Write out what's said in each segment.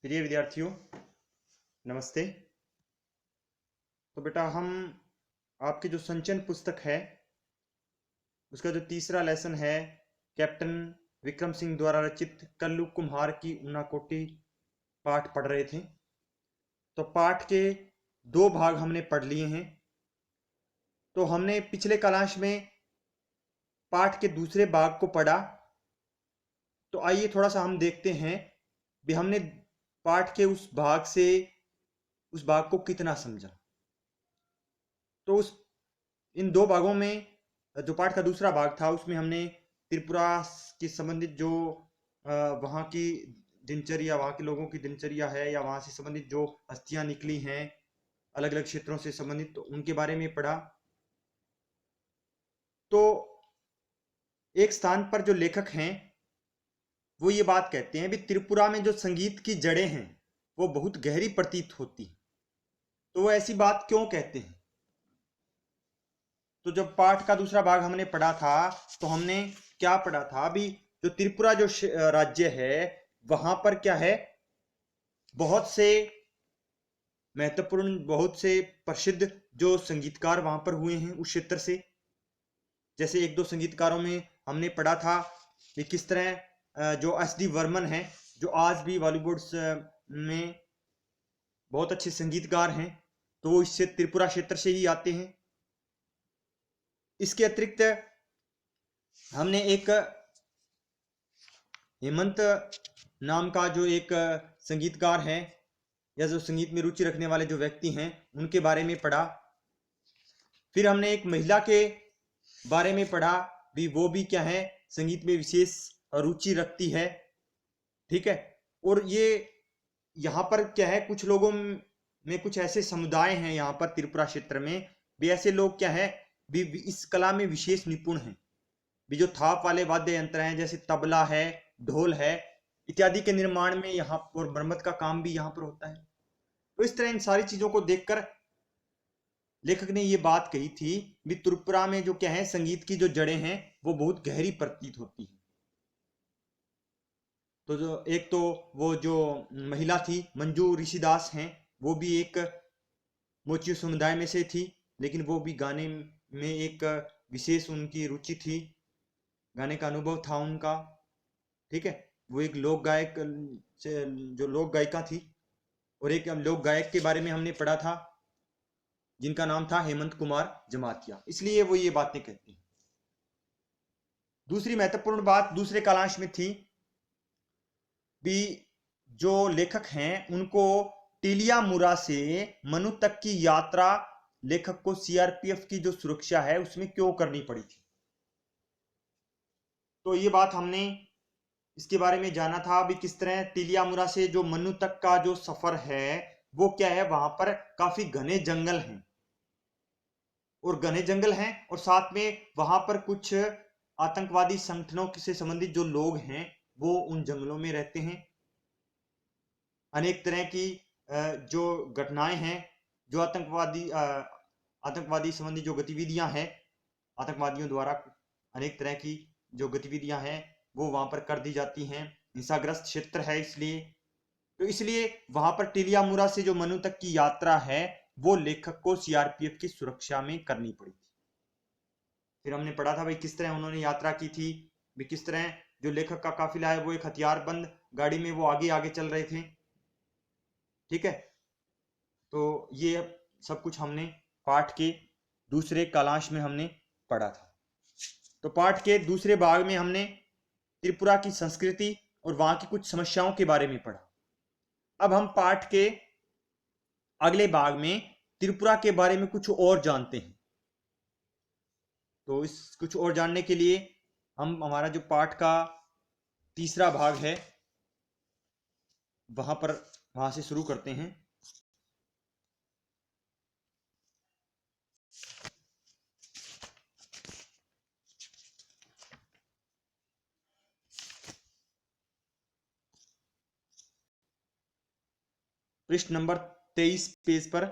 प्रिय विद्यार्थियों, नमस्ते। तो बेटा, हम आपकी जो संचयन पुस्तक है उसका जो तीसरा लेसन है, कैप्टन विक्रम सिंह द्वारा रचित कल्लू कुम्हार की ऊनाकोटी पाठ पढ़ रहे थे। तो पाठ के दो भाग हमने पढ़ लिए हैं। तो हमने पिछले क्लास में पाठ के दूसरे भाग को पढ़ा। तो आइए थोड़ा सा हम देखते हैं भी हमने पाठ के उस भाग को कितना समझा। तो उस इन दो भागों में जो पाठ का दूसरा भाग था उसमें हमने त्रिपुरा के संबंधित जो वहाँ की दिनचर्या, वहाँ के लोगों की दिनचर्या है या वहाँ से संबंधित जो अस्थियां निकली हैं अलग अलग क्षेत्रों से संबंधित, तो उनके बारे में पढ़ा। तो एक स्थान पर जो लेखक हैं वो ये बात कहते हैं भी त्रिपुरा में जो संगीत की जड़ें हैं वो बहुत गहरी प्रतीत होती हैं। तो वो ऐसी बात क्यों कहते हैं? तो जब पाठ का दूसरा भाग हमने पढ़ा था तो हमने क्या पढ़ा था? अभी जो त्रिपुरा जो राज्य है वहां पर क्या है, बहुत से महत्वपूर्ण, बहुत से प्रसिद्ध जो संगीतकार वहां पर हुए हैं उस क्षेत्र से। जैसे एक दो संगीतकारों में हमने पढ़ा था कि किस तरह जो एस डी वर्मन है, जो आज भी बॉलीवुड में बहुत अच्छे संगीतकार हैं, तो वो इससे त्रिपुरा क्षेत्र से ही आते हैं। इसके अतिरिक्त हमने एक हेमंत नाम का जो एक संगीतकार है या जो संगीत में रुचि रखने वाले जो व्यक्ति हैं उनके बारे में पढ़ा। फिर हमने एक महिला के बारे में पढ़ा भी, वो भी क्या है, संगीत में विशेष रुचि रखती है। ठीक है। और ये यहाँ पर क्या है, कुछ लोगों में कुछ ऐसे समुदाय हैं यहाँ पर त्रिपुरा क्षेत्र में भी, ऐसे लोग क्या है भी इस कला में विशेष निपुण हैं। भी जो थाप वाले वाद्य यंत्र हैं जैसे तबला है, ढोल है इत्यादि के निर्माण में यहाँ और मरम्मत का काम भी यहाँ पर होता है। तो इस तरह इन सारी चीजों को देखकर लेखक ने ये बात कही थी भी त्रिपुरा में जो क्या है, संगीत की जो जड़ें हैं वो बहुत गहरी प्रतीत होती है। तो जो एक तो वो जो महिला थी मंजू ऋषिदास हैं, वो भी एक मोची समुदाय में से थी, लेकिन वो भी गाने में एक विशेष उनकी रुचि थी, गाने का अनुभव था उनका। ठीक है। वो एक लोक गायक जो लोक गायिका थी। और एक लोक गायक के बारे में हमने पढ़ा था जिनका नाम था हेमंत कुमार जमातिया, इसलिए वो ये बातें कहते हैं। दूसरी महत्वपूर्ण बात दूसरे कालांश में थी भी, जो लेखक हैं उनको टीलिया मुरा से मनु तक की यात्रा लेखक को सीआरपीएफ की जो सुरक्षा है उसमें क्यों करनी पड़ी थी। तो ये बात हमने इसके बारे में जाना था भी, किस तरह टीलिया मुरा से जो मनु तक का जो सफर है वो क्या है, वहां पर काफी घने जंगल हैं और साथ में वहां पर कुछ आतंकवादी संगठनों से संबंधित जो लोग हैं वो उन जंगलों में रहते हैं। अनेक तरह की जो घटनाएं हैं, जो आतंकवादी संबंधी जो गतिविधियां हैं, आतंकवादियों द्वारा अनेक तरह की जो गतिविधियां हैं वो वहां पर कर दी जाती हैं। हिंसाग्रस्त क्षेत्र है, इसलिए वहां पर टिलियामुरा से जो मनु तक की यात्रा है वो लेखक को सीआरपीएफ की सुरक्षा में करनी पड़ी थी। फिर हमने पढ़ा था भाई किस तरह उन्होंने यात्रा की थी, भी किस तरह जो लेखक का काफिला है वो एक हथियारबंद गाड़ी में वो आगे आगे चल रहे थे। ठीक है। तो ये सब कुछ हमने पाठ के दूसरे कालांश में हमने पढ़ा था। तो पाठ के दूसरे भाग में हमने त्रिपुरा की संस्कृति और वहां की कुछ समस्याओं के बारे में पढ़ा। अब हम पाठ के अगले भाग में त्रिपुरा के बारे में कुछ और जानते हैं। तो इस कुछ और जानने के लिए हम हमारा जो पाठ का तीसरा भाग है वहां से शुरू करते हैं। पृष्ठ नंबर 23 पेज पर।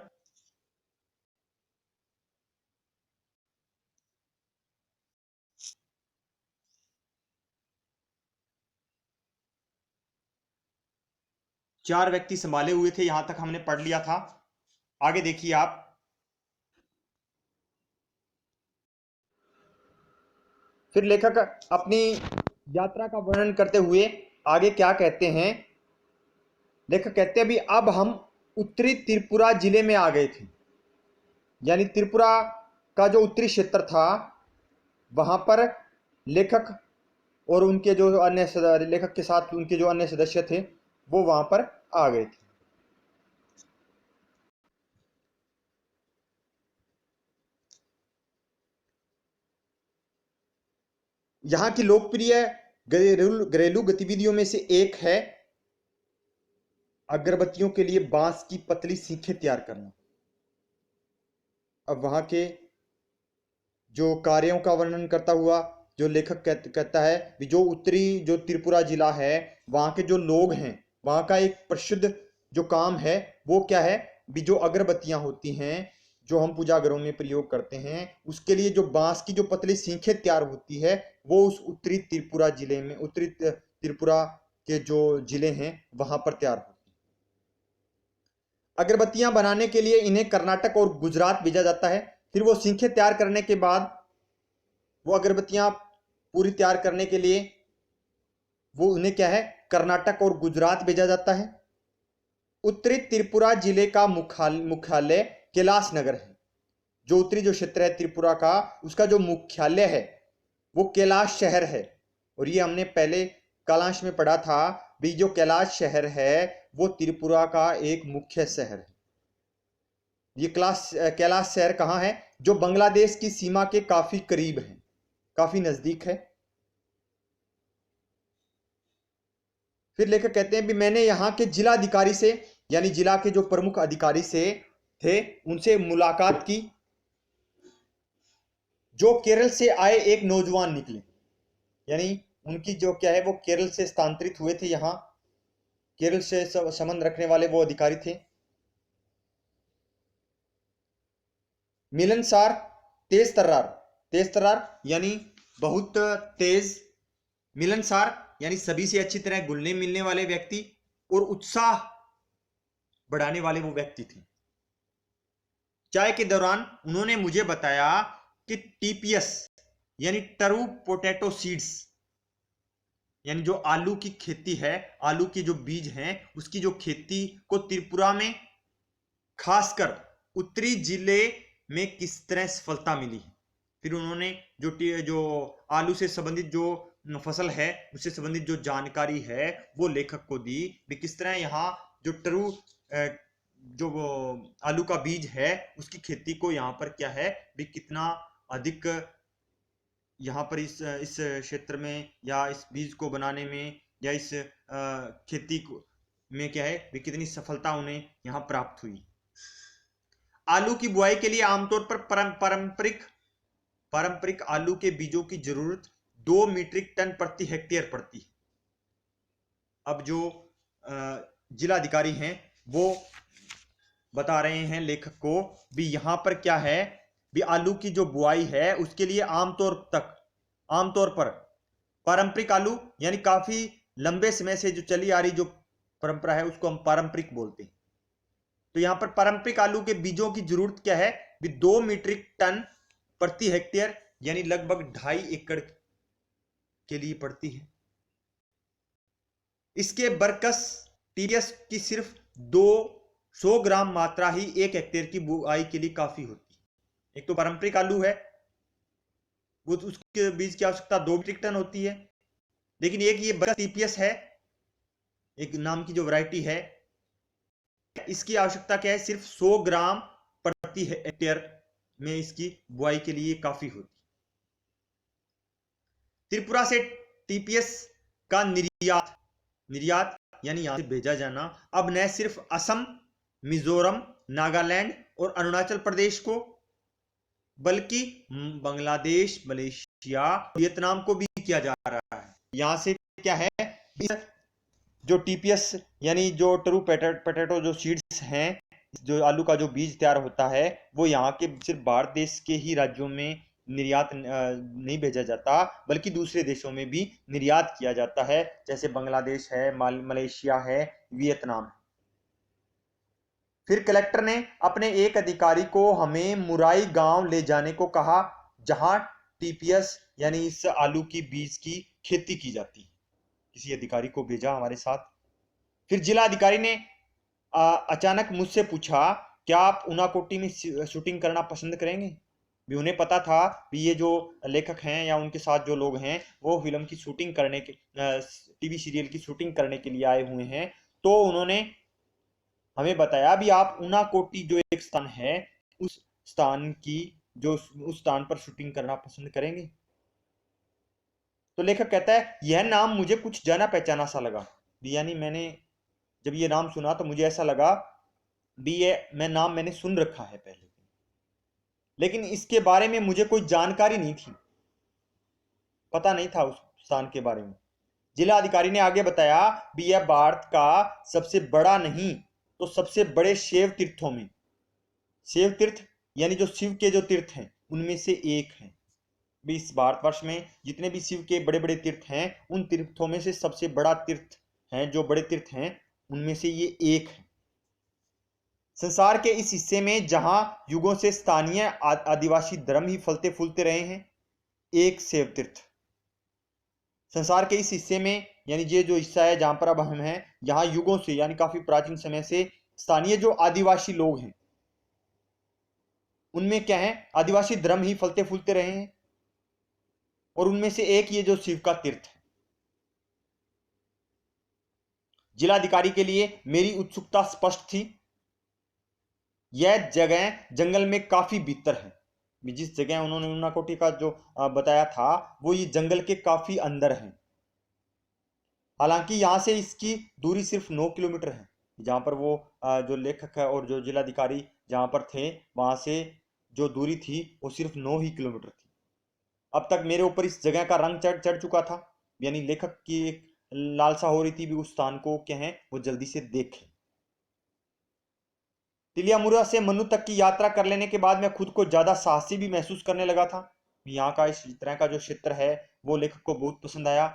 4 व्यक्ति संभाले हुए थे, यहां तक हमने पढ़ लिया था। आगे देखिए आप, फिर लेखक अपनी यात्रा का वर्णन करते हुए आगे क्या कहते हैं। लेखक कहते हैं भी अब हम उत्तरी त्रिपुरा जिले में आ गए थे, यानी त्रिपुरा का जो उत्तरी क्षेत्र था वहां पर लेखक और उनके जो अन्य लेखक के साथ उनके जो अन्य सदस्य थे वो वहां पर आ गए थे। यहाँ की लोकप्रिय घरेलू गतिविधियों में से एक है अगरबत्तियों के लिए बांस की पतली सीखें तैयार करना। अब वहां के जो कार्यों का वर्णन करता हुआ जो लेखक कहता है कि जो उत्तरी जो त्रिपुरा जिला है वहां के जो लोग हैं, वहां का एक प्रसिद्ध जो काम है वो क्या है भी जो अगरबत्तियां होती हैं जो हम पूजा घरों में प्रयोग करते हैं, उसके लिए जो बांस की जो पतली सीखें तैयार होती है वो उस उत्तरी त्रिपुरा जिले में, उत्तरी त्रिपुरा के जो जिले हैं वहां पर तैयार होती है। अगरबत्तियां बनाने के लिए इन्हें कर्नाटक और गुजरात भेजा जाता है। फिर वो सीखें तैयार करने के बाद वो अगरबत्तियां पूरी तैयार करने के लिए वो उन्हें क्या है कर्नाटक और गुजरात भेजा जाता है। उत्तरी त्रिपुरा जिले का मुख्यालय कैलाश नगर है। जो उत्तरी जो क्षेत्र है त्रिपुरा का उसका जो मुख्यालय है वो कैलाश शहर है। और ये हमने पहले कालांश में पढ़ा था भी जो कैलाश शहर है वो त्रिपुरा का एक मुख्य शहर है। ये कैलाश शहर कहाँ है, जो बांग्लादेश की सीमा के काफी करीब है, काफी नजदीक है। फिर लेखक कहते हैं भी मैंने यहाँ के जिला अधिकारी से, यानी जिला के जो प्रमुख अधिकारी से थे उनसे मुलाकात की, जो केरल से आए एक नौजवान निकले, यानी उनकी जो क्या है वो केरल से स्थानांतरित हुए थे, यहाँ केरल से संबंध रखने वाले वो अधिकारी थे। मिलनसार, तेज तर्रार यानी बहुत तेज, मिलनसार यानी सभी से अच्छी तरह घुलने मिलने वाले व्यक्ति, और उत्साह बढ़ाने वाले वो व्यक्ति थे। चाय के दौरान उन्होंने मुझे बताया कि टीपीएस यानी टरू पोटैटो सीड्स, यानी जो आलू की खेती है, आलू के जो बीज हैं उसकी जो खेती को त्रिपुरा में खासकर उत्तरी जिले में किस तरह सफलता मिली है। फिर उन्होंने जो आलू से संबंधित जो फसल है उससे संबंधित जो जानकारी है वो लेखक को दी भी किस तरह यहाँ जो टरू जो आलू का बीज है उसकी खेती को यहाँ पर क्या है भी कितना अधिक यहाँ पर इस क्षेत्र में या इस बीज को बनाने में या इस खेती को में क्या है भी कितनी सफलता उन्हें यहाँ प्राप्त हुई। आलू की बुआई के लिए आमतौर पर पारंपरिक आलू के बीजों की जरूरत 2 मीट्रिक टन प्रति हेक्टेयर पड़ती है। अब जो जिलाधिकारी हैं वो बता रहे हैं लेखक को भी यहाँ पर क्या है भी आलू की जो बुआई है उसके लिए आमतौर पर पारंपरिक आलू यानी काफी लंबे समय से जो चली आ रही जो परंपरा है उसको हम पारंपरिक बोलते हैं। तो यहाँ पर पारंपरिक आलू के बीजों की जरूरत क्या है भी 2 मीट्रिक टन प्रति हेक्टेयर यानी लगभग 2.5 एकड़ के लिए पड़ती है। इसके बरकस टीडीएस की सिर्फ 200 ग्राम मात्रा ही 1 हेक्टेयर की बुआई के लिए काफी होती है। एक तो पारंपरिक आलू है वो उसके बीज की आवश्यकता 2 मीट्रिक टन होती है, लेकिन एक ये बरकस टीपीएस है, एक नाम की जो वैरायटी है, इसकी आवश्यकता क्या है सिर्फ 100 ग्राम प्रति हेक्टेयर में इसकी बुआई के लिए काफी होती। त्रिपुरा से टीपीएस का निर्यात यानी यहां से भेजा जाना अब न सिर्फ असम, मिजोरम, नागालैंड और अरुणाचल प्रदेश को बल्कि बांग्लादेश, मलेशिया, वियतनाम को भी किया जा रहा है। यहां से क्या है जो टीपीएस यानी जो टरू पोटैटो जो सीड्स हैं, जो आलू का जो बीज तैयार होता है वो यहाँ के सिर्फ भारत देश के ही राज्यों में निर्यात नहीं भेजा जाता, बल्कि दूसरे देशों में भी निर्यात किया जाता है, जैसे बांग्लादेश है, मलेशिया है, वियतनाम है। फिर कलेक्टर ने अपने एक अधिकारी को हमें मुराई गांव ले जाने को कहा, जहां टीपीएस यानी इस आलू की बीज की खेती की जाती है। किसी अधिकारी को भेजा हमारे साथ। फिर जिला अधिकारी ने अचानक मुझसे पूछा, क्या आप उनाकोटी में शूटिंग करना पसंद करेंगे? भी उन्हें पता था भी ये जो लेखक हैं या उनके साथ जो लोग हैं वो फिल्म की शूटिंग करने के टीवी सीरियल की शूटिंग करने के लिए आए हुए हैं। तो उन्होंने हमें बताया भी आप उनाकोटी जो एक स्थान है उस स्थान की जो उस स्थान पर शूटिंग करना पसंद करेंगे। तो लेखक कहता है यह नाम मुझे कुछ जाना पहचाना सा लगा। यानी मैंने जब ये नाम सुना तो मुझे ऐसा लगा भी ये नाम मैंने सुन रखा है पहले, लेकिन इसके बारे में मुझे कोई जानकारी नहीं थी, पता नहीं था उस स्थान के बारे में। जिला अधिकारी ने आगे बताया भी यह भारत का सबसे बड़ा नहीं तो सबसे बड़े शैव तीर्थों में, शैव तीर्थ यानी जो शिव के जो तीर्थ हैं उनमें से एक है। भी इस भारतवर्ष में जितने भी शिव के बड़े बड़े तीर्थ हैं उन तीर्थों में से सबसे बड़ा तीर्थ है, जो बड़े तीर्थ हैं उनमें से ये एक है। संसार के इस हिस्से में जहां युगों से स्थानीय आदिवासी धर्म ही फलते फूलते रहे हैं, एक शैव तीर्थ। संसार के इस हिस्से में यानी ये जो हिस्सा है जहां पर अब हम हैं, यहाँ युगों से यानी काफी प्राचीन समय से स्थानीय जो आदिवासी लोग हैं उनमें क्या है, आदिवासी धर्म ही फलते फूलते रहे हैं, और उनमें से एक ये जो शिव का तीर्थ है। जिलाधिकारी के लिए मेरी उत्सुकता स्पष्ट थी। यह जगह जंगल में काफी भीतर है। जिस जगह उन्होंने उनाकोटी का जो बताया था वो ये जंगल के काफी अंदर है। हालांकि यहां से इसकी दूरी सिर्फ 9 किलोमीटर है। जहां पर वो जो लेखक है और जो जिलाधिकारी जहां पर थे वहां से जो दूरी थी वो सिर्फ 9 ही किलोमीटर थी। अब तक मेरे ऊपर इस जगह का रंग चढ़ चढ़ चुका था, यानी लेखक की एक लालसा हो रही थी भी उस स्थान को क्या है वो जल्दी से देखे। तिलियामुरा से मनु तक की यात्रा कर लेने के बाद मैं खुद को ज्यादा साहसी भी महसूस करने लगा था। यहाँ का इस तरह का जो क्षेत्र है वो लेखक को बहुत पसंद आया।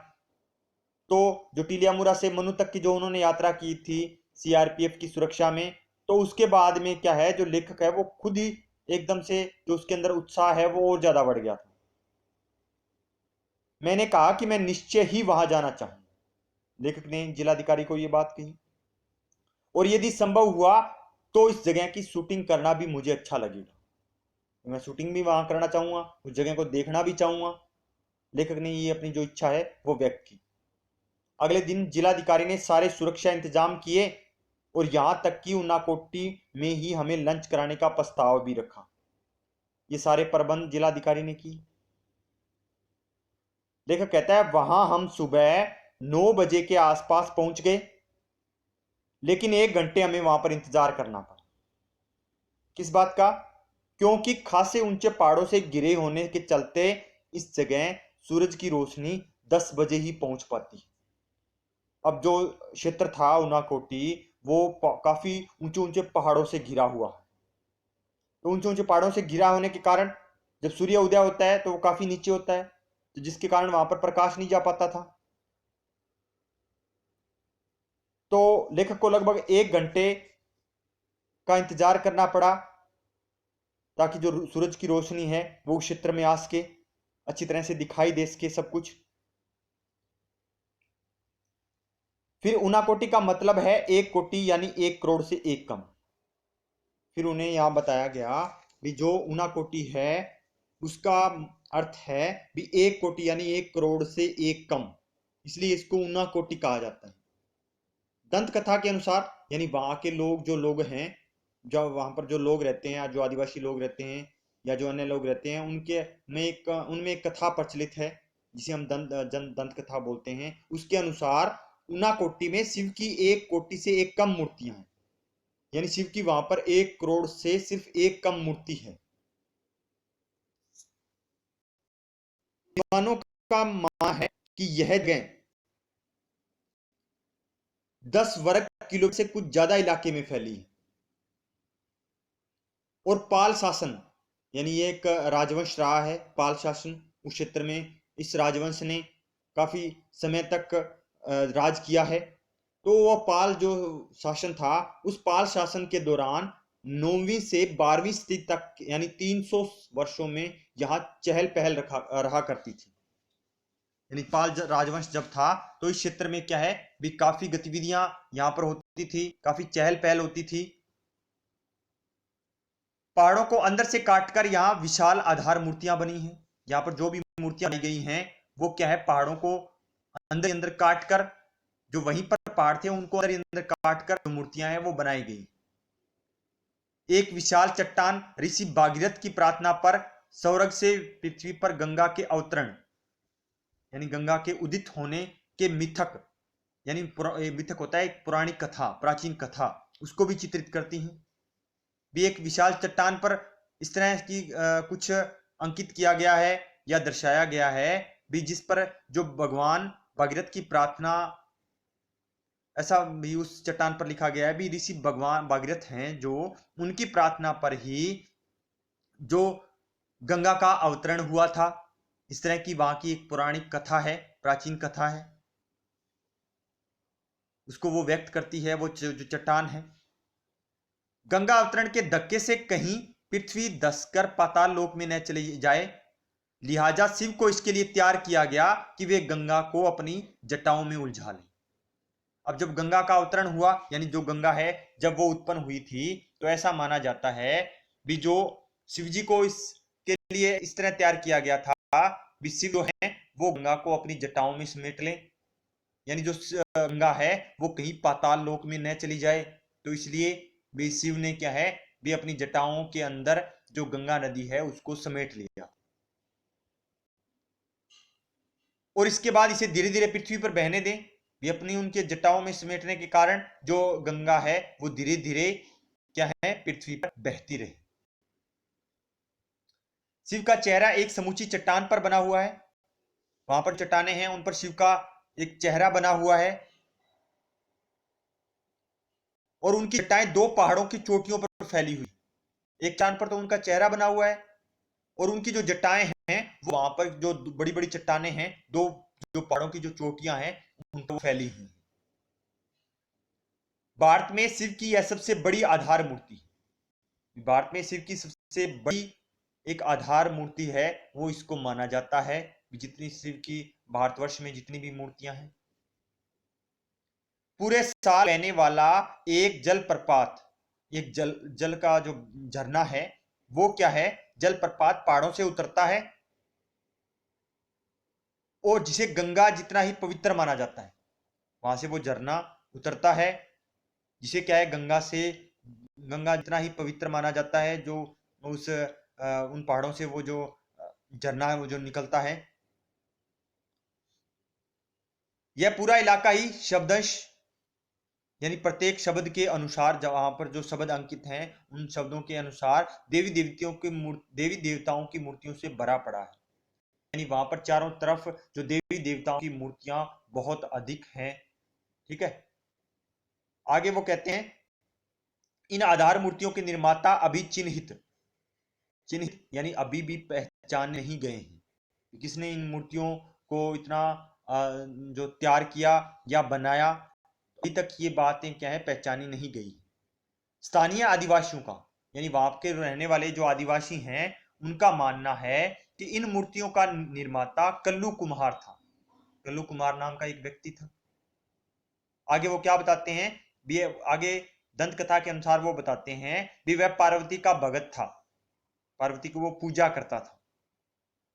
तो जो टिलियामुरा से मनु तक की जो उन्होंने यात्रा की थी सीआरपीएफ की सुरक्षा में, तो उसके बाद में क्या है जो लेखक है वो खुद ही एकदम से जो उसके अंदर उत्साह है वो और ज्यादा बढ़ गया था। मैंने कहा कि मैं निश्चय ही वहां जाना चाहूंगा। लेखक ने जिलाधिकारी को यह बात कही, और यदि संभव हुआ तो इस जगह की शूटिंग करना भी मुझे अच्छा लगेगा। मैं शूटिंग भी वहां करना चाहूंगा, उस जगह को देखना भी चाहूंगा। लेखक ने ये अपनी जो इच्छा है वो व्यक्त की। अगले दिन जिलाधिकारी ने सारे सुरक्षा इंतजाम किए और यहां तक कि उनाकोटी में ही हमें लंच कराने का प्रस्ताव भी रखा। ये सारे प्रबंध जिलाधिकारी ने की। लेखक कहता है वहां हम सुबह 9 बजे के आसपास पहुंच गए, लेकिन 1 घंटे हमें वहां पर इंतजार करना पड़ा। किस बात का? क्योंकि खासे ऊंचे पहाड़ों से घिरे होने के चलते इस जगह सूरज की रोशनी 10 बजे ही पहुंच पाती है। अब जो क्षेत्र था उनाकोटी वो काफी ऊंचे ऊंचे पहाड़ों से घिरा हुआ है। तो ऊंचे ऊंचे पहाड़ों से घिरा होने के कारण जब सूर्य उदय होता है तो वो काफी नीचे होता है, तो जिसके कारण वहां पर प्रकाश नहीं जा पाता था। तो लेखक को लगभग 1 घंटे का इंतजार करना पड़ा ताकि जो सूरज की रोशनी है वो क्षेत्र में आ सके, अच्छी तरह से दिखाई दे सके सब कुछ। फिर उनाकोटी का मतलब है 1 कोटि यानी 1 करोड़ से एक कम। फिर उन्हें यहां बताया गया भी जो उनाकोटी है उसका अर्थ है भी 1 कोटि यानी 1 करोड़ से एक कम, इसलिए इसको उनाकोटी कहा जाता है। दंत कथा के अनुसार यानी वहां के लोग जो लोग हैं, जो वहां पर जो लोग रहते हैं, जो आदिवासी लोग रहते हैं या जो अन्य लोग रहते हैं, उनमें एक कथा प्रचलित है जिसे हम दंत कथा बोलते हैं। उसके अनुसार उनाकोटी में शिव की 1 कोटि से एक कम मूर्तियां हैं, यानी शिव की वहां पर 1 करोड़ से सिर्फ एक कम मूर्ति है। विद्वानों का मानना है कि यह जगह 10 वर्ग किलोमीटर से कुछ ज्यादा इलाके में फैली है, और पाल शासन यानी ये एक राजवंश रहा है, पाल शासन उस क्षेत्र में। इस राजवंश ने काफी समय तक राज किया है। तो वह पाल जो शासन था, उस पाल शासन के दौरान 9वीं से 12वीं सदी तक यानी 300 वर्षों में यहाँ चहल पहल रहा करती थी। यानी पाल राजवंश जब था तो इस क्षेत्र में क्या है भी काफी गतिविधियां यहाँ पर होती थी, काफी चहल पहल होती थी। पहाड़ों को अंदर से काटकर यहाँ विशाल आधार मूर्तियां बनी हैं। यहाँ पर जो भी मूर्तियां बनाई गई हैं वो क्या है, पहाड़ों को अंदर अंदर काट कर, जो वहीं पर पहाड़ थे उनको अंदर अंदर काट कर जो मूर्तियां हैं वो बनाई गई। एक विशाल चट्टान ऋषि भागीरथ की प्रार्थना पर स्वर्ग से पृथ्वी पर गंगा के अवतरण यानी गंगा के उदित होने के मिथक, यानी मिथक होता है एक पौराणिक कथा, प्राचीन कथा, उसको भी चित्रित करती हैं। भी एक विशाल चट्टान पर इस तरह की कुछ अंकित किया गया है या दर्शाया गया है भी, जिस पर जो भगवान भागीरथ की प्रार्थना, ऐसा भी उस चट्टान पर लिखा गया है भी ऋषि भगवान भागीरथ हैं जो उनकी प्रार्थना पर ही जो गंगा का अवतरण हुआ था। इस तरह की वहां की एक पौराणिक कथा है, प्राचीन कथा है, उसको वो व्यक्त करती है वो जो चट्टान है। गंगा अवतरण के धक्के से कहीं पृथ्वी धंसकर पाताल लोक में न चली जाए, लिहाजा शिव को इसके लिए तैयार किया गया कि वे गंगा को अपनी जटाओं में उलझा लें। अब जब गंगा का अवतरण हुआ, यानी जो गंगा है जब वो उत्पन्न हुई थी, तो ऐसा माना जाता है भी जो शिव जी को इसके लिए इस तरह तैयार किया गया था भी शिव जो है वो गंगा को अपनी जटाओं में समेट लें, यानी जो गंगा है वो कहीं पाताल लोक में न चली जाए। तो इसलिए भी शिव ने क्या है भी अपनी जटाओं के अंदर जो गंगा नदी है उसको समेट लिया, और इसके बाद इसे धीरे धीरे पृथ्वी पर बहने दें। भी अपनी उनके जटाओं में समेटने के कारण जो गंगा है वो धीरे धीरे क्या है पृथ्वी पर बहती रहे। शिव का चेहरा एक समूची चट्टान पर बना हुआ है, वहां पर चट्टाने हैं उन पर शिव का एक चेहरा बना हुआ है, और उनकी जटाएं दो पहाड़ों की चोटियों पर फैली हुई। एक चांद पर तो उनका चेहरा बना हुआ है, और उनकी जो जटाएं हैं वो वहां पर जो बड़ी बड़ी चट्टाने हैं, दो जो पहाड़ों की जो चोटियां हैं उन पर फैली हुई। भारत में शिव की यह सबसे बड़ी आधार मूर्ति है। भारत में शिव की सबसे बड़ी एक आधार मूर्ति है, वो इसको माना जाता है। जितनी शिव की भारतवर्ष में जितनी भी मूर्तियां हैं, पूरे साल बहने वाला एक जलप्रपात, एक जल का जो झरना है वो क्या है, जलप्रपात पहाड़ों से उतरता है, और जिसे गंगा जितना ही पवित्र माना जाता है, वहां से वो झरना उतरता है, जिसे क्या है गंगा जितना ही पवित्र माना जाता है, जो उस उन पहाड़ों से वो जो झरना है वो जो निकलता है। यह पूरा इलाका ही शब्दंश, यानी प्रत्येक शब्द के अनुसार वहां पर जो शब्द अंकित हैं उन शब्दों के अनुसार देवी देवताओं की मूर्तियों से भरा पड़ा है। यानी वहां पर चारों तरफ जो देवी देवताओं की मूर्तियां बहुत अधिक हैं। ठीक है, आगे वो कहते हैं इन आधार मूर्तियों के निर्माता अभी चिन्हित चिन्हित यानी अभी भी पहचान नहीं गए हैं। किसने इन मूर्तियों को इतना जो तैयार किया या बनाया, अभी तक ये बातें क्या है पहचानी नहीं गई। स्थानीय आदिवासियों का, यानी वहां के रहने वाले जो आदिवासी हैं उनका मानना है कि इन मूर्तियों का निर्माता कल्लू कुम्हार था। कल्लू कुमार नाम का एक व्यक्ति था। आगे वो क्या बताते हैं भी, आगे दंत कथा के अनुसार वो बताते हैं भी वह पार्वती का भगत था, पार्वती को वो पूजा करता था,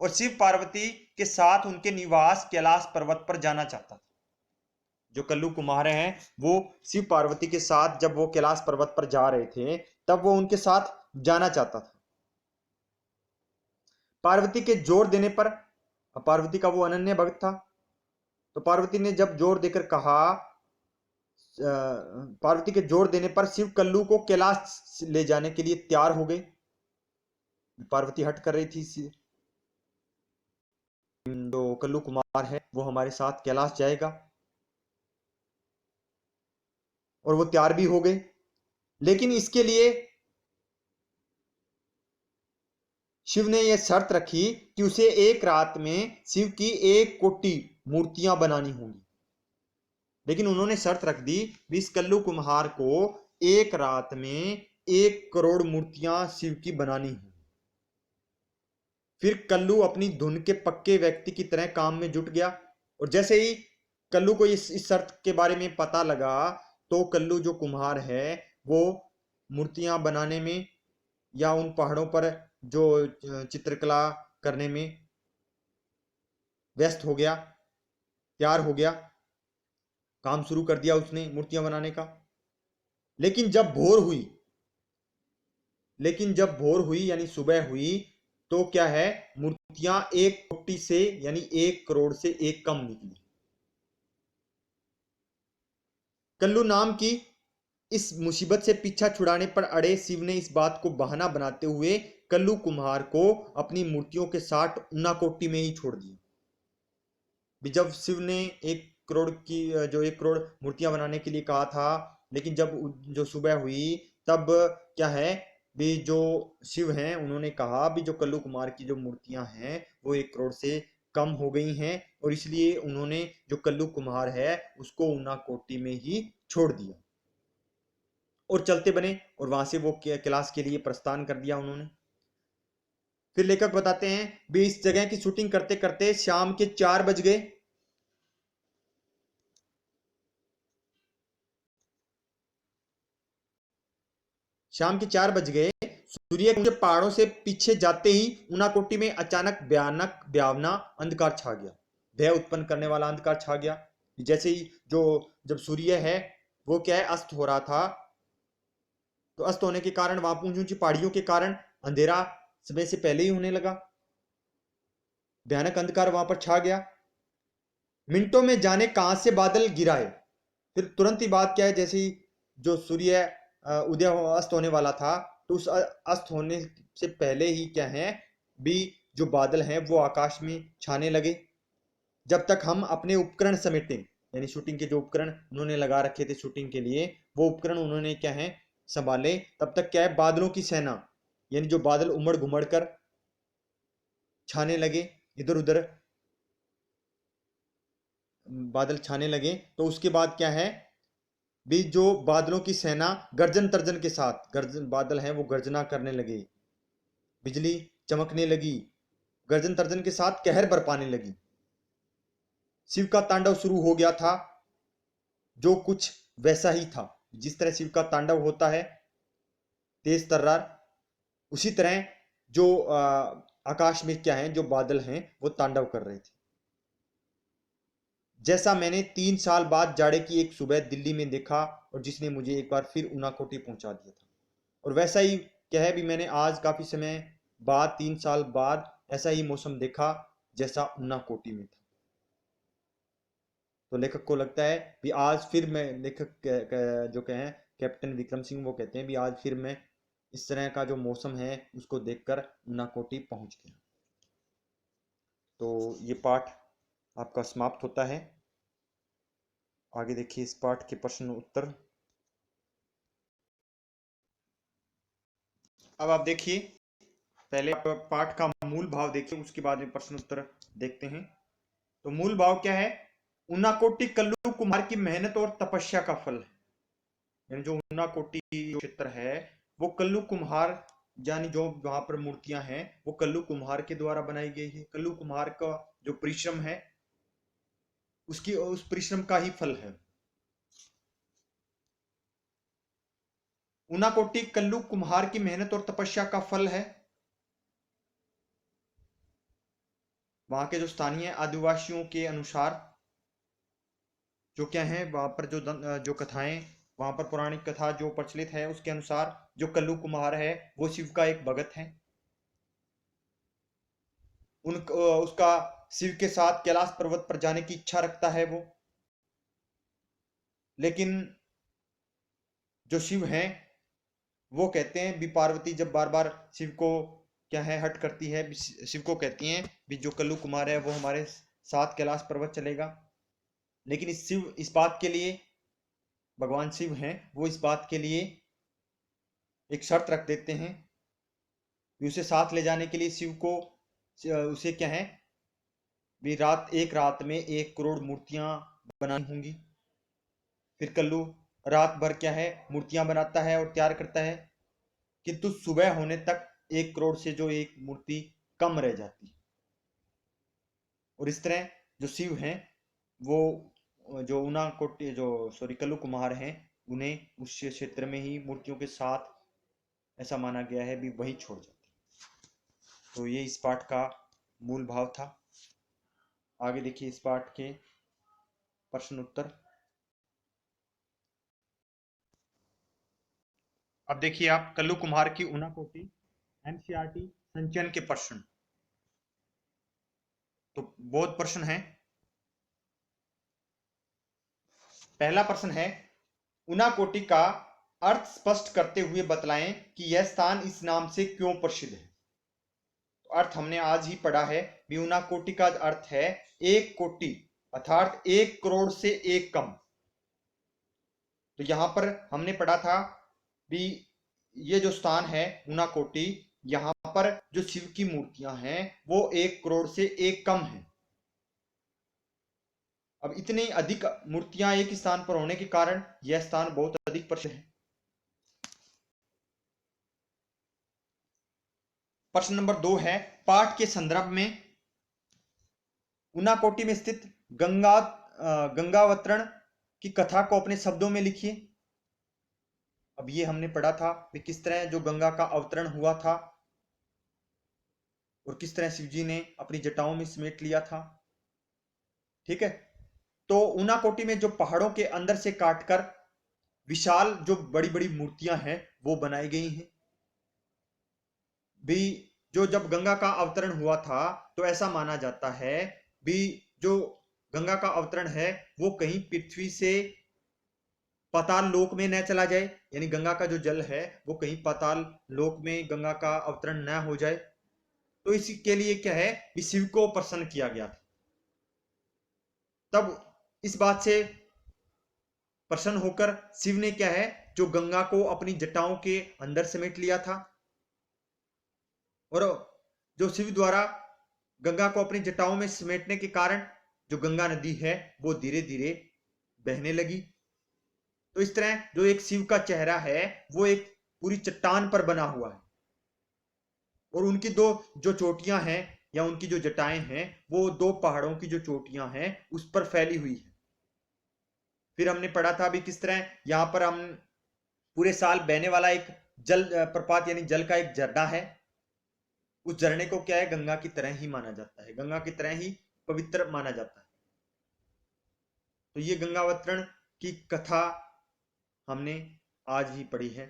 और शिव पार्वती के साथ उनके निवास कैलाश पर्वत पर जाना चाहता था। जो कल्लू कुमार हैं वो शिव पार्वती के साथ जब वो कैलाश पर्वत पर जा रहे थे तब वो उनके साथ जाना चाहता था। पार्वती के जोर देने पर, पार्वती का वो अनन्य भक्त था, तो पार्वती ने जब जोर देकर कहा, पार्वती के जोर देने पर शिव कल्लू को कैलाश ले जाने के लिए तैयार हो गए। पार्वती हट कर रही थी, जो कल्लू कुमार है वो हमारे साथ कैलाश जाएगा, और वो तैयार भी हो गए। लेकिन इसके लिए शिव ने यह शर्त रखी कि उसे एक रात में शिव की 1 कोटि मूर्तियां बनानी होंगी। लेकिन उन्होंने शर्त रख दी भी इस कल्लू कुम्हार को एक रात में 1 करोड़ मूर्तियां शिव की बनानी होंगी। फिर कल्लू अपनी धुन के पक्के व्यक्ति की तरह काम में जुट गया। और जैसे ही कल्लू को इस शर्त के बारे में पता लगा तो कल्लू जो कुम्हार है वो मूर्तियां बनाने में या उन पहाड़ों पर जो चित्रकला करने में व्यस्त हो गया, तैयार हो गया, काम शुरू कर दिया उसने मूर्तियां बनाने का। लेकिन जब भोर हुई यानी सुबह हुई तो क्या है, मूर्तियां 1 कोटि से यानी 1 करोड़ से एक कम निकली। कल्लू नाम की इस मुसीबत से पीछा छुड़ाने पर अड़े शिव ने इस बात को बहाना बनाते हुए कल्लू कुम्हार को अपनी मूर्तियों के साथ ऊनाकोटी में ही छोड़ दिया। भी जब शिव ने 1 करोड़ की जो 1 करोड़ मूर्तियां बनाने के लिए कहा था, लेकिन जब जो सुबह हुई तब क्या है भी जो शिव हैं उन्होंने कहा भी जो कल्लू कुमार की जो मूर्तियां हैं वो 1 करोड़ से कम हो गई हैं, और इसलिए उन्होंने जो कल्लू कुम्हार है उसको ऊनाकोटी में ही छोड़ दिया और चलते बने। और वहां से वो कैलाश के लिए प्रस्थान कर दिया उन्होंने। फिर लेखक बताते हैं भी इस जगह की शूटिंग करते करते शाम के 4 बज गए। शाम के 4 बज गए। सूर्य के पहाड़ों से पीछे जाते ही ऊनाकोटी में अचानक भयानक भयावना अंधकार छा गया। भय उत्पन्न करने वाला अंधकार छा गया। जैसे ही जब सूर्य है वो क्या है, अस्त हो रहा था, तो अस्त होने के कारण वहां ऊंची ऊंची पहाड़ियों के कारण अंधेरा समय से पहले ही होने लगा। भयानक अंधकार वहां पर छा गया। मिनटों में जाने कहां से बादल गिराए। फिर तुरंत ही बात क्या है, जैसे ही जो सूर्य उदय अस्त होने वाला था तो उस अस्त होने से पहले ही क्या है भी जो बादल हैं वो आकाश में छाने लगे। जब तक हम अपने उपकरण समेटें, यानी शूटिंग के जो उपकरण उन्होंने लगा रखे थे शूटिंग के लिए वो उपकरण उन्होंने क्या है संभाले, तब तक क्या है बादलों की सेना यानी जो बादल उमड़ घुमड़ कर छाने लगे, इधर उधर बादल छाने लगे। तो उसके बाद क्या है भी जो बादलों की सेना गर्जन तर्जन के साथ, गर्जन बादल हैं वो गर्जना करने लगे, बिजली चमकने लगी, गर्जन तर्जन के साथ कहर बरपाने लगी। शिव का तांडव शुरू हो गया था, जो कुछ वैसा ही था जिस तरह शिव का तांडव होता है तेज तर्रार, उसी तरह जो आकाश में क्या है जो बादल हैं वो तांडव कर रहे थे। जैसा मैंने 3 साल बाद जाड़े की एक सुबह दिल्ली में देखा और जिसने मुझे एक बार फिर ऊनाकोटी पहुंचा दिया था, और वैसा ही क्या है भी मैंने आज काफी समय बाद 3 साल बाद ऐसा ही मौसम देखा जैसा ऊनाकोटी में था। तो लेखक को लगता है कि आज फिर मैं जो कहें कैप्टन विक्रम सिंह वो कहते हैं भी आज फिर मैं इस तरह का जो मौसम है उसको देखकर ऊनाकोटी पहुंच गया। तो ये पाठ आपका समाप्त होता है। आगे देखिए इस पाठ के प्रश्न उत्तर। अब आप देखिए, पहले आप पाठ का मूल भाव देखिए, उसके बाद में प्रश्न उत्तर देखते हैं। तो मूल भाव क्या है, ऊनाकोटी कल्लू कुमार की मेहनत और तपस्या का फल है। यानी जो ऊनाकोटी क्षेत्र है वो कल्लू कुम्हार यानी जो वहां पर मूर्तियां हैं वो कल्लू कुम्हार के द्वारा बनाई गई है। कल्लू कुम्हार का जो परिश्रम है उसकी उस परिश्रम का ही फल है। ऊनाकोटी कल्लू कुम्हार की मेहनत और तपस्या का फल है। वहां के जो स्थानीय आदिवासियों के अनुसार जो क्या है वहां पर जो कथाएं, वहां पर पौराणिक कथा जो प्रचलित है उसके अनुसार जो कल्लू कुम्हार है वो शिव का एक भगत है। उसका शिव के साथ कैलाश पर्वत पर जाने की इच्छा रखता है वो। लेकिन जो शिव हैं वो कहते हैं भी पार्वती जब बार बार शिव को क्या है हट करती है, शिव को कहती हैं भी जो कल्लू कुमार है वो हमारे साथ कैलाश पर्वत चलेगा। लेकिन इस बात के लिए भगवान शिव हैं वो इस बात के लिए एक शर्त रख देते हैं भी उसे साथ ले जाने के लिए शिव को उसे क्या है भी एक रात में 1 करोड़ मूर्तियां बनानी होंगी। फिर कल्लू रात भर क्या है मूर्तियां बनाता है और तैयार करता है, किंतु सुबह होने तक 1 करोड़ से जो एक मूर्ति कम रह जाती। और इस तरह जो शिव हैं वो जो उनाकोटी जो सॉरी कल्लू कुमार हैं उन्हें उस क्षेत्र में ही मूर्तियों के साथ ऐसा माना गया है भी वही छोड़ जाते। तो ये इस पाठ का मूल भाव था। आगे देखिए इस पाठ के प्रश्न उत्तर। अब देखिए आप कल्लू कुमार की उनाकोटी एनसीईआरटी संचयन के प्रश्न। तो बहुत प्रश्न है। पहला प्रश्न है उनाकोटी का अर्थ स्पष्ट करते हुए बतलाएं कि यह स्थान इस नाम से क्यों प्रसिद्ध है। तो अर्थ हमने आज ही पढ़ा है भी उनाकोटी का अर्थ है 1 कोटि अर्थात 1 करोड़ से एक कम। तो यहां पर हमने पढ़ा था भी ये जो स्थान है उनाकोटी, यहां पर जो शिव की मूर्तियां हैं वो 1 करोड़ से एक कम है। अब इतनी अधिक मूर्तियां एक स्थान पर होने के कारण यह स्थान बहुत अधिक प्रसिद्ध है। प्रश्न नंबर 2 है पाठ के संदर्भ में उनाकोटी में स्थित गंगावतरण की कथा को अपने शब्दों में लिखिए। अब ये हमने पढ़ा था कि किस तरह जो गंगा का अवतरण हुआ था और किस तरह शिवजी ने अपनी जटाओं में समेट लिया था। ठीक है, तो उनाकोटी में जो पहाड़ों के अंदर से काटकर विशाल जो बड़ी बड़ी मूर्तियां हैं वो बनाई गई हैं। भी जो जब गंगा का अवतरण हुआ था तो ऐसा माना जाता है भी जो गंगा का अवतरण है वो कहीं पृथ्वी से पाताल लोक में न चला जाए, यानी गंगा का जो जल है वो कहीं पाताल लोक में गंगा का अवतरण न हो जाए। तो इसके लिए क्या है कि शिव को प्रसन्न किया गया था। तब इस बात से प्रसन्न होकर शिव ने क्या है जो गंगा को अपनी जटाओं के अंदर समेट लिया था और जो शिव द्वारा गंगा को अपनी जटाओं में समेटने के कारण जो गंगा नदी है वो धीरे धीरे बहने लगी। तो इस तरह जो एक शिव का चेहरा है वो एक पूरी चट्टान पर बना हुआ है और उनकी दो जो चोटियां हैं या उनकी जो जटाएं हैं वो 2 पहाड़ों की जो चोटियां हैं उस पर फैली हुई है। फिर हमने पढ़ा था अभी किस तरह यहां पर हम पूरे साल बहने वाला एक जल प्रपात यानी जल का एक झरना है। उस झरने को क्या है गंगा की तरह ही माना जाता है, गंगा की तरह ही पवित्र माना जाता है। तो ये गंगावतरण की कथा हमने आज ही पढ़ी है।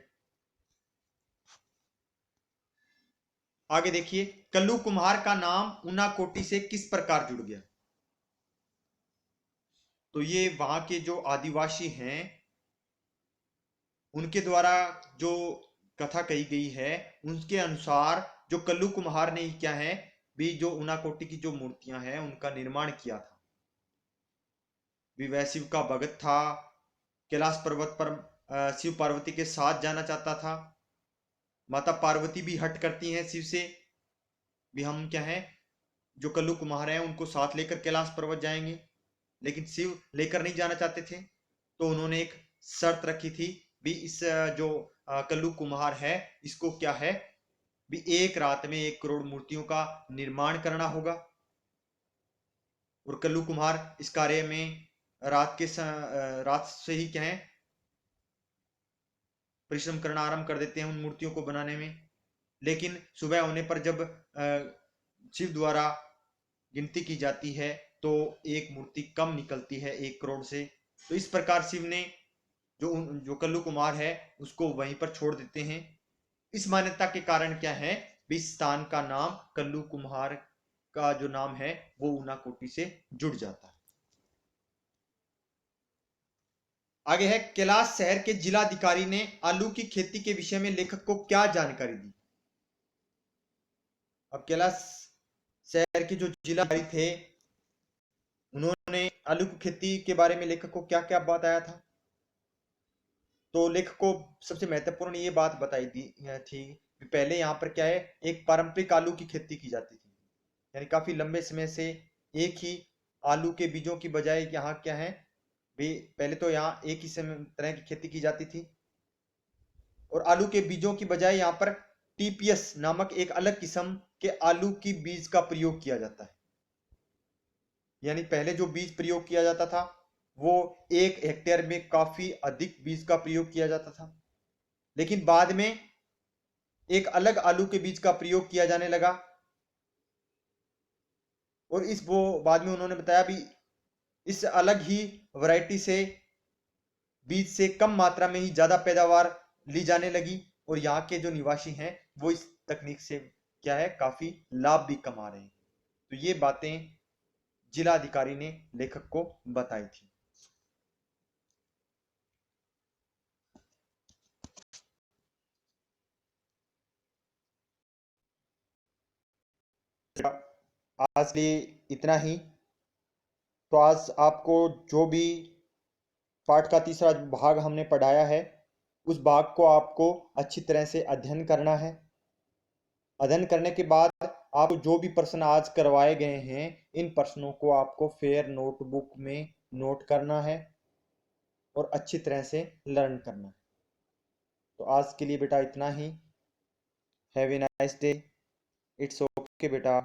आगे देखिए कल्लू कुम्हार का नाम उनाकोटी से किस प्रकार जुड़ गया। तो ये वहां के जो आदिवासी हैं उनके द्वारा जो कथा कही गई है उनके अनुसार जो कल्लू कुम्हार ने क्या है भी जो उनाकोटी की जो मूर्तियां हैं उनका निर्माण किया था। भी वह शिव का भगत था, कैलाश पर्वत पर शिव पार्वती के साथ जाना चाहता था। माता पार्वती भी हट करती हैं शिव से भी हम क्या है जो कल्लू कुम्हार हैं उनको साथ लेकर कैलाश पर्वत जाएंगे, लेकिन शिव लेकर नहीं जाना चाहते थे। तो उन्होंने एक शर्त रखी थी भी इस जो कल्लू कुम्हार है इसको क्या है भी एक रात में 1 करोड़ मूर्तियों का निर्माण करना होगा। और कल्लू कुम्हार इस कार्य में रात से ही क्या है परिश्रम करना आरंभ कर देते हैं उन मूर्तियों को बनाने में। लेकिन सुबह होने पर जब शिव द्वारा गिनती की जाती है तो एक मूर्ति कम निकलती है 1 करोड़ से। तो इस प्रकार शिव ने जो कल्लू कुमार है उसको वहीं पर छोड़ देते हैं। इस मान्यता के कारण क्या है इस स्थान का नाम कल्लू कुम्हार का जो नाम है वो उनाकोटी से जुड़ जाता है। आगे है कैलाश शहर के जिलाधिकारी ने आलू की खेती के विषय में लेखक को क्या जानकारी दी। अब कैलाश शहर के जो जिलाधिकारी थे उन्होंने आलू की खेती के बारे में लेखक को क्या क्या बताया था। तो लेखक को सबसे महत्वपूर्ण ये बात बताई दी थी पहले यहाँ पर क्या है, एक पारंपरिक आलू की खेती की जाती थी, यानी काफी लंबे समय से एक ही आलू के बीजों की बजाय यहाँ क्या है भी, पहले तो यहाँ एक ही तरह की खेती की जाती थी, और आलू के बीजों की बजाय यहाँ पर टीपीएस नामक एक अलग किस्म के आलू की बीज का प्रयोग किया जाता है। यानी पहले जो बीज प्रयोग किया जाता था वो 1 हेक्टेयर में काफी अधिक बीज का प्रयोग किया जाता था, लेकिन बाद में एक अलग आलू के बीज का प्रयोग किया जाने लगा, और इस वो बाद में उन्होंने बताया भी इस अलग ही वैरायटी से बीज से कम मात्रा में ही ज्यादा पैदावार ली जाने लगी, और यहाँ के जो निवासी हैं वो इस तकनीक से क्या है काफी लाभ भी कमा रहे हैं। तो ये बातें जिला अधिकारी ने लेखक को बताई थी। आज लिए इतना ही। तो आज आपको जो भी पाठ का तीसरा भाग हमने पढ़ाया है उस भाग को आपको अच्छी तरह से अध्ययन करना है। अध्ययन करने के बाद आपको जो भी प्रश्न आज करवाए गए हैं इन प्रश्नों को आपको फेयर नोटबुक में नोट करना है और अच्छी तरह से लर्न करना है। तो आज के लिए बेटा इतना ही। Have a nice day. It's okay बेटा।